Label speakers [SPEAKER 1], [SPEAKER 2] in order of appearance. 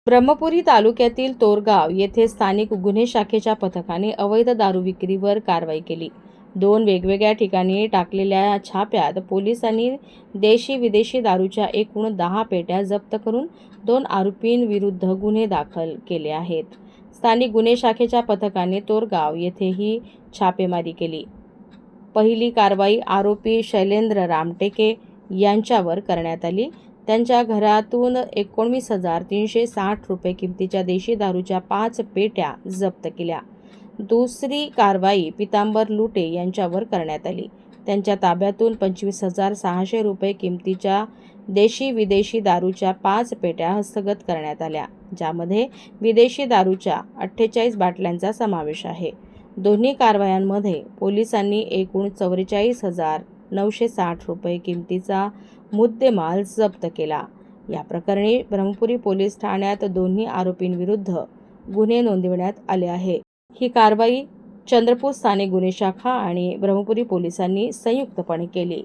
[SPEAKER 1] ब्रह्मपुरी तालुक्यातील तोरगाव येथे स्थानिक गुन्हे शाखेच्या पथकाने अवैध दारू विक्रीवर कारवाई केली। 2 वेगवेगळ्या ठिकाणी टाकलेल्या छाप्यात पोलिसांनी देशी विदेशी दारूच्या एकूण 10 पेट्या जप्त करून 2 आरोपींविरुद्ध गुन्हे दाखल केले आहेत। स्थानिक गुन्हे शाखेच्या पथकाने तोरगाव येथेही छापेमारी केली। पहिली कारवाई आरोपी शैलेंद्र रामटेके यांच्यावर करण्यात आली। त्यांच्या घरातून 19,360 रुपये किमतीच्या देशी दारूच्या 5 पेट्या जप्त केल्या। दुसरी कारवाई पितांबर लुटे यांच्यावर करण्यात आली। त्यांच्या ताब्यातून 25,600 रुपये किमतीच्या देशी विदेशी दारूच्या 5 पेट्या हस्तगत करण्यात आल्या, ज्यामध्ये विदेशी दारूच्या 48 बाटल्यांचा समावेश आहे। दोन्ही कारवायांमध्ये पोलिसांनी एकूण 44,960 रुपये किमतीचा मुद्देमाल जप्त केला। या प्रकरणी ब्रह्मपुरी पोलीस ठाण्यात दोन्ही आरोपींविरुद्ध गुन्हे नोंदविण्यात आले आहे। ही कारवाई चंद्रपूर स्थानिक गुन्हे शाखा आणि ब्रह्मपुरी पोलिसांनी संयुक्तपणे केली।